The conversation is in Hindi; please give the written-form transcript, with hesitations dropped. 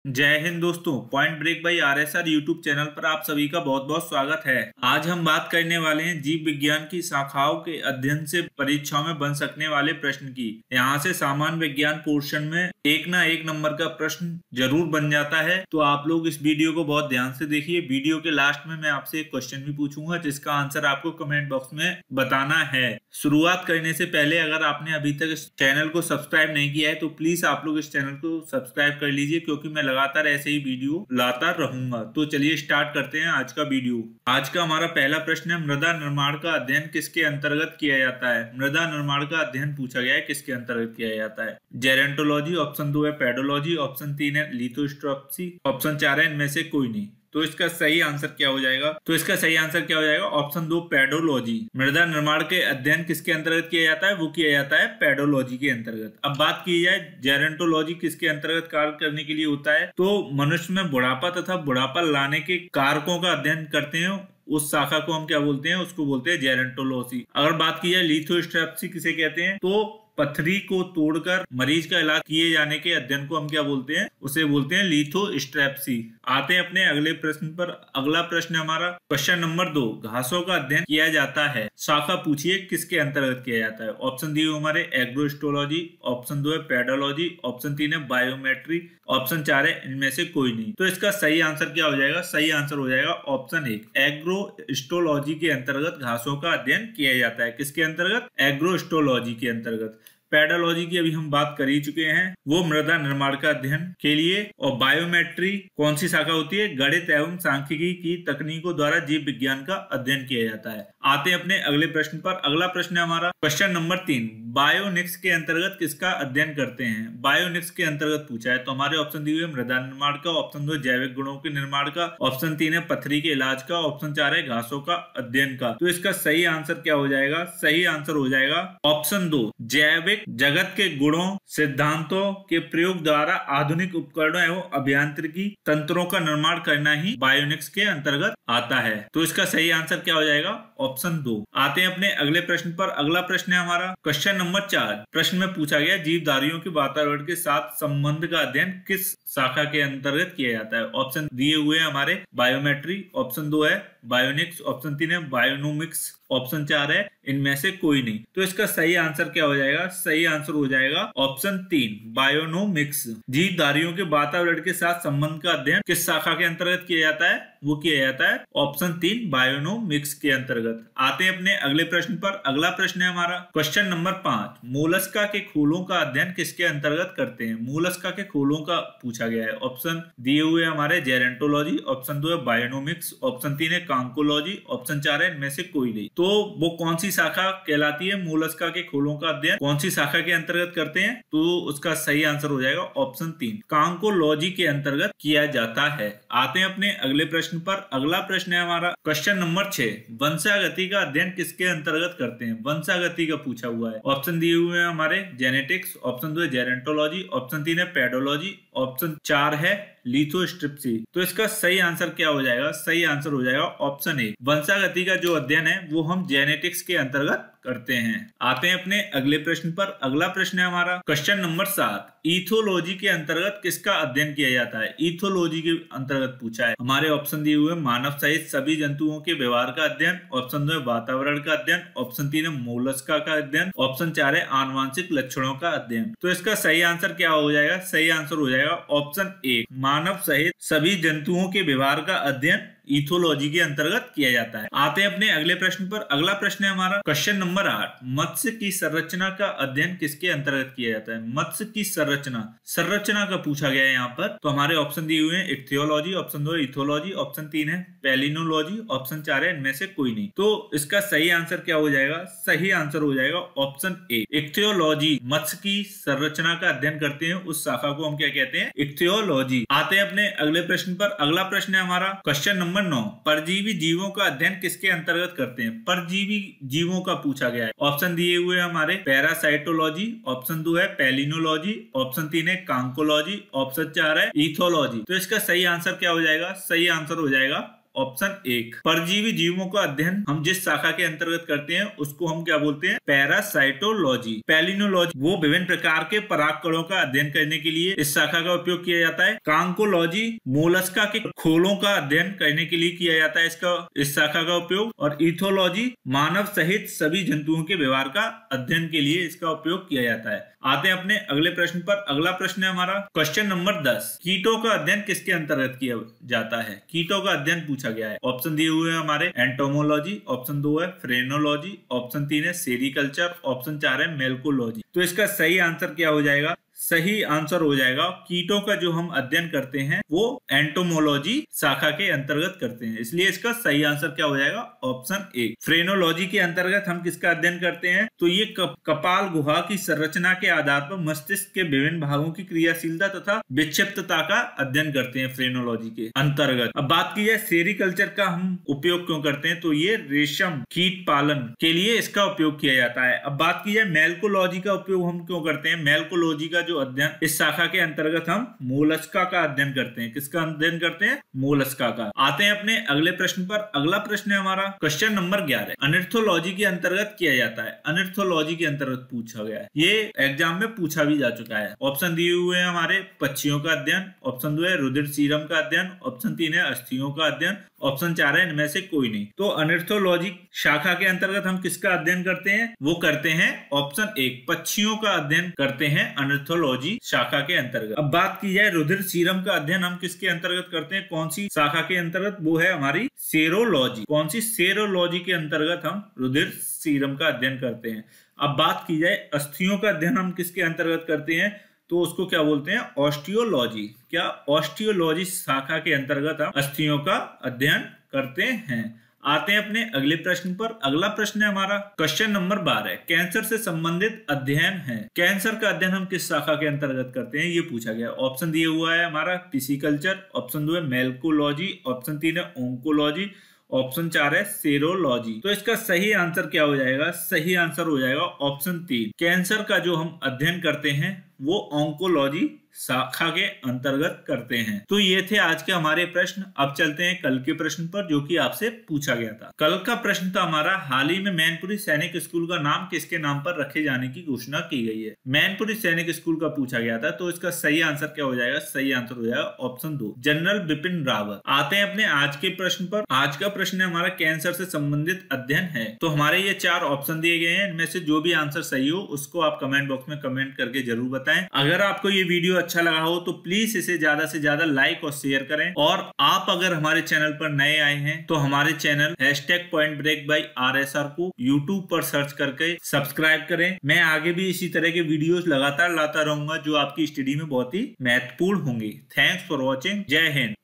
जय हिंद दोस्तों। Point break by RSR YouTube channel पर आप सभी का बहुत बहुत स्वागत है। आज हम बात करने वाले हैं जीव विज्ञान की शाखाओं के अध्ययन से परीक्षाओं में बन सकने वाले प्रश्न की। यहाँ से सामान्य विज्ञान पोर्शन में एक ना एक नंबर का प्रश्न जरूर बन जाता है, तो आप लोग इस वीडियो को बहुत ध्यान से देखिए। वीडियो के लास्ट में मैं आपसे एक क्वेश्चन भी पूछूंगा जिसका आंसर आपको कमेंट बॉक्स में बताना है। शुरुआत करने से पहले अगर आपने अभी तक इस चैनल को सब्सक्राइब नहीं किया है तो प्लीज आप लोग इस चैनल को सब्सक्राइब कर लीजिए, क्योंकि मैं लगातार ऐसे ही वीडियो लाता रहूंगा। तो चलिए स्टार्ट करते हैं आज का वीडियो। आज का हमारा पहला प्रश्न है, मृदा निर्माण का अध्ययन किसके अंतर्गत किया जाता है। मृदा निर्माण का अध्ययन पूछा गया है, किसके अंतर्गत किया जाता है। जेरेंटोलॉजी, ऑप्शन 2 है पेडोलॉजी, ऑप्शन 3 है लिथोस्ट्रोप्सी, ऑप्शन 4 है इनमें से कोई नहीं। तो इसका सही आंसर क्या हो जाएगा। Option 2 pedology. मृदा निर्माण के अध्ययन किसके अंतर्गत किया जाता है, वो किया जाता है पेडोलॉजी के अंतर्गत। अब बात की जाए जेरेंटोलॉजी किसके अंतर्गत कार्य करने के लिए होता है, तो मनुष्य में बुढ़ापा तथा बुढ़ापा लाने के कारकों का अध्ययन करते हैं, उस शाखा को हम क्या बोलते हैं, उसको बोलते हैं जेरेंटोलॉजी। अगर बात की जाए लिथोस्ट्रेप्सी किसे कहते हैं, तो पथरी को तोड़कर मरीज का इलाज किए जाने के अध्ययन को हम क्या बोलते हैं, उसे बोलते हैं लिथोस्ट्रेप्सी। आते हैं अपने अगले प्रश्न पर। अगला प्रश्न हमारा क्वेश्चन नंबर 2, घासों का अध्ययन किया जाता है, शाखा पूछिए किसके अंतर्गत किया जाता है। ऑप्शन दिए हमारे एग्रोस्टोलॉजी, ऑप्शन 2 है पेडोलॉजी, ऑप्शन 3 है बायोमेट्री, ऑप्शन 4 है इनमें से कोई नहीं। तो इसका सही आंसर क्या हो जाएगा, सही आंसर हो जाएगा ऑप्शन 1 एग्रोस्टोलॉजी के अंतर्गत घासों का अध्ययन किया जाता है। किसके अंतर्गत, एग्रोस्टोलॉजी के अंतर्गत। पेडोलॉजी की अभी हम बात कर ही चुके हैं, वो मृदा निर्माण का अध्ययन के लिए। और बायोमेट्री कौन सी शाखा होती है, गणित एवं सांख्यिकी की तकनीकों द्वारा जीव विज्ञान का अध्ययन किया जाता है। आते हैं अपने अगले प्रश्न पर। अगला प्रश्न है हमारा क्वेश्चन नंबर 3, बायोनिक्स के अंतर्गत किसका अध्ययन करते हैं। बायोनिक्स के अंतर्गत पूछा है, तो हमारे ऑप्शन दिए हुए मृदा निर्माण का, ऑप्शन 2 जैविक गुणों के निर्माण का, ऑप्शन 3 है पथरी के इलाज का, ऑप्शन 4 है घासों का अध्ययन का। तो इसका सही आंसर क्या हो जाएगा, सही आंसर हो जाएगा ऑप्शन 2 जैविक जगत के गुणों सिद्धांतों के प्रयोग द्वारा आधुनिक उपकरणों एवं अभियांत्रिकी तंत्रों का निर्माण करना ही बायोनिक्स के अंतर्गत आता है। तो इसका सही आंसर क्या हो जाएगा, ऑप्शन 2। आते हैं अपने अगले प्रश्न पर। अगला प्रश्न है हमारा क्वेश्चन नंबर 4। प्रश्न में पूछा गया जीवधारियों के वातावरण के साथ संबंध का अध्ययन किस शाखा के अंतर्गत किया जाता है। ऑप्शन दिए हुए हमारे बायोमेट्री, ऑप्शन 2 है बायोनिक्स, ऑप्शन 3 है बायोनोमिक्स, ऑप्शन 4 है इनमें से कोई नहीं। तो इसका सही आंसर क्या हो जाएगा, सही आंसर हो जाएगा ऑप्शन 3 बायोनोमिक्स। जीवधारियों के वातावरण के साथ संबंध का अध्ययन किस शाखा के अंतर्गत किया जाता है, वो किया जाता है ऑप्शन 3 बायोनोमिक्स के अंतर्गत। आते हैं अपने अगले प्रश्न पर। अगला प्रश्न है हमारा क्वेश्चन नंबर 5, मोलस्का के खोलों का अध्ययन किसके अंतर्गत करते हैं। मोलस्का के खोलों का पूछा गया है। ऑप्शन दिए हुए हमारे जेरेंटोलॉजी, ऑप्शन 2 है बायोनोमिक्स, ऑप्शन 3 है कांकोलॉजी, ऑप्शन 4 है इनमें से कोई नहीं। तो वो कौन सी शाखा कहलाती है, मोलस्का के खोलों का अध्ययन कौन सी शाखा के अंतर्गत करते हैं, तो उसका सही आंसर हो जाएगा ऑप्शन 3 कांकोलॉजी के अंतर्गत किया जाता है। आते हैं अपने अगले प्रश्न पर। अगला प्रश्न है हमारा क्वेश्चन नंबर 6, वंशागति का अध्ययन किसके अंतर्गत करते हैं। वंशागति का पूछा हुआ है। ऑप्शन दिए हुए हैं हमारे जेनेटिक्स, ऑप्शन 2 है जेरेंटोलॉजी, ऑप्शन 3 है पेडोलॉजी, ऑप्शन 4 है लिथोस्ट्रिप्सी। तो इसका सही आंसर क्या हो जाएगा, सही आंसर हो जाएगा ऑप्शन 1 वंशागति का जो अध्ययन है वो हम जेनेटिक्स के अंतर्गत करते हैं। आते हैं अपने अगले प्रश्न पर। अगला प्रश्न है हमारा क्वेश्चन नंबर 7, इथोलॉजी के अंतर्गत किसका अध्ययन किया जाता है। इथोलॉजी के अंतर्गत पूछा है। हमारे ऑप्शन दिए हुए मानव सहित सभी जंतुओं के व्यवहार का अध्ययन, ऑप्शन 2 है वातावरण का अध्ययन, ऑप्शन 3 है मोलस्का का अध्ययन, ऑप्शन 4 है आनुवांशिक लक्षणों का अध्ययन। तो इसका सही आंसर क्या हो जाएगा, सही आंसर हो जाएगा ऑप्शन 1 मानव सहित सभी जंतुओं के व्यवहार का अध्ययन इथोलॉजी के अंतर्गत किया जाता है। आते हैं अपने अगले प्रश्न पर। अगला प्रश्न है हमारा क्वेश्चन नंबर 8, मत्स्य की संरचना का अध्ययन किसके अंतर्गत किया जाता है। मत्स्य की संरचना का पूछा गया है यहाँ पर। तो हमारे ऑप्शन दिए हुए हैं इक्थियोलॉजी, ऑप्शन 2 है इथोलॉजी, ऑप्शन 3 है पेलिनोलॉजी, ऑप्शन 4 है इनमें से कोई नहीं। तो इसका सही आंसर क्या हो जाएगा, सही आंसर हो जाएगा ऑप्शन 1 इक्थियोलॉजी। मत्स्य की संरचना का अध्ययन करते हैं उस शाखा को हम क्या कहते हैं, इक्थियोलॉजी। आते हैं अपने अगले प्रश्न पर। अगला प्रश्न है हमारा क्वेश्चन नंबर 9, परजीवी जीवों का अध्ययन किसके अंतर्गत करते हैं। परजीवी जीवों का पूछा गया है। ऑप्शन दिए हुए हमारे पैरासाइटोलॉजी, ऑप्शन 2 है पेलिनोलॉजी, ऑप्शन 3 है कांकोलॉजी, ऑप्शन 4 है इथोलॉजी। तो इसका सही आंसर क्या हो जाएगा, सही आंसर हो जाएगा ऑप्शन 1। परजीवी जीवों का अध्ययन हम जिस शाखा के अंतर्गत करते हैं उसको हम क्या बोलते हैं? पैरासाइटोलॉजी। पैलिनोलॉजी वो विभिन्न प्रकार के परागकणों का अध्ययन करने के लिए इस शाखा का उपयोग किया जाता है। कांकोलॉजी मोलस्का के खोलों का अध्ययन करने के लिए किया जाता है इस शाखा का उपयोग। और इथोलॉजी मानव सहित सभी जंतुओं के व्यवहार का अध्ययन के लिए इसका उपयोग किया जाता है। आते हैं अपने अगले प्रश्न पर। अगला प्रश्न है हमारा क्वेश्चन नंबर 10। कीटों का अध्ययन किसके अंतर्गत किया जाता है? कीटों का अध्ययन पूछा गया है। ऑप्शन दिए हुए हैं हमारे एंटोमोलॉजी, ऑप्शन 2 है फ्रेनोलॉजी, ऑप्शन 3 है सेरिकल्चर, ऑप्शन 4 है मेल्कोलॉजी। तो इसका सही आंसर क्या हो जाएगा? सही आंसर हो जाएगा कीटों का जो हम अध्ययन करते हैं वो एंटोमोलॉजी शाखा के अंतर्गत करते हैं, इसलिए इसका सही आंसर क्या हो जाएगा? ऑप्शन 1। फ्रेनोलॉजी के अंतर्गत हम किसका अध्ययन करते हैं? तो ये कपाल गुहा की संरचना के आधार पर मस्तिष्क के विभिन्न भागों की क्रियाशीलता तथा विक्षिप्तता का अध्ययन करते हैं फ्रेनोलॉजी के अंतर्गत। अब बात की जाए सेरिकल्चर का हम उपयोग क्यों करते हैं, तो ये रेशम कीट पालन के लिए इसका उपयोग किया जाता है। अब बात की जाए मेल्कोलॉजी का उपयोग हम क्यों करते हैं? मेल्कोलॉजी का जो अध्ययन इस शाखा के अंतर्गत हम मोलस्का का अध्ययन करते हैं। किसका अध्ययन करते हैं? मोलस्का का। आते हैं अपने अगले प्रश्न पर। अगला प्रश्न है हमारा क्वेश्चन नंबर 11। अनिर्थोलॉजी के अंतर्गत किया जाता है। अनिर्थोलॉजी के अंतर्गत पूछा गया है, ये एग्जाम में पूछा भी जा चुका है। ऑप्शन दिए हुए हैं हमारे पक्षियों का अध्ययन, ऑप्शन 2 है रुधिर सीरम का अध्ययन, ऑप्शन 3 है अस्थियों का अध्ययन, ऑप्शन 4 है इनमें से कोई नहीं। तो अनिर्थोलॉजी शाखा के अंतर्गत हम किसका अध्ययन करते हैं? वो करते हैं ऑप्शन 1 पक्षियों का अध्ययन करते हैं अनिर्थोलॉजी शाखा के अंतर्गत। अब बात की जाए रुधिर सीरम का अध्ययन हम किसके अंतर्गत करते हैं? कौन सी शाखा के अंतर्गत? वो है हमारी सेरोलॉजी। कौन सी? सेरोलॉजी के अंतर्गत हम रुधिर सीरम का अध्ययन करते हैं। अब बात की जाए अस्थियों का अध्ययन हम किसके अंतर्गत करते हैं? तो उसको क्या बोलते हैं? ऑस्टियोलॉजी। क्या? ऑस्टियोलॉजी शाखा के अंतर्गत हम अस्थियों का अध्ययन करते हैं। आते हैं अपने अगले प्रश्न पर। अगला प्रश्न है हमारा क्वेश्चन नंबर 12। कैंसर से संबंधित अध्ययन है। कैंसर का अध्ययन हम किस शाखा के अंतर्गत करते हैं, ये पूछा गया। ऑप्शन दिए हुआ है हमारा पिसिकल्चर, ऑप्शन 2 है मेल्कोलॉजी, ऑप्शन 3 है ओंकोलॉजी, ऑप्शन 4 है सेरोलॉजी। तो इसका सही आंसर क्या हो जाएगा? सही आंसर हो जाएगा ऑप्शन 3। कैंसर का जो हम अध्ययन करते हैं वो ऑंकोलॉजी शाखा के अंतर्गत करते हैं। तो ये थे आज के हमारे प्रश्न। अब चलते हैं कल के प्रश्न पर जो कि आपसे पूछा गया था। कल का प्रश्न था हमारा, हाल ही में मैनपुरी सैनिक स्कूल का नाम किसके नाम पर रखे जाने की घोषणा की गई है। मैनपुरी सैनिक स्कूल का पूछा गया था, तो इसका सही आंसर क्या हो जाएगा? सही आंसर हो जाएगा ऑप्शन 2 जनरल बिपिन रावत। आते हैं अपने आज के प्रश्न पर। आज का प्रश्न है हमारा कैंसर से संबंधित अध्ययन है। तो हमारे ये 4 ऑप्शन दिए गए हैं, इनमें से जो भी आंसर सही हो उसको आप कमेंट बॉक्स में कमेंट करके जरूर बताएं। अगर आपको ये वीडियो अच्छा लगा हो तो प्लीज इसे ज्यादा से ज्यादा लाइक और शेयर करें। और आप अगर हमारे चैनल पर नए आए हैं तो हमारे चैनल #PointBreak को YouTube पर सर्च करके सब्सक्राइब करें। मैं आगे भी इसी तरह के वीडियोस लगातार लाता रहूंगा जो आपकी स्टडी में बहुत ही महत्वपूर्ण होंगे। Thanks for watching. जय हिंद।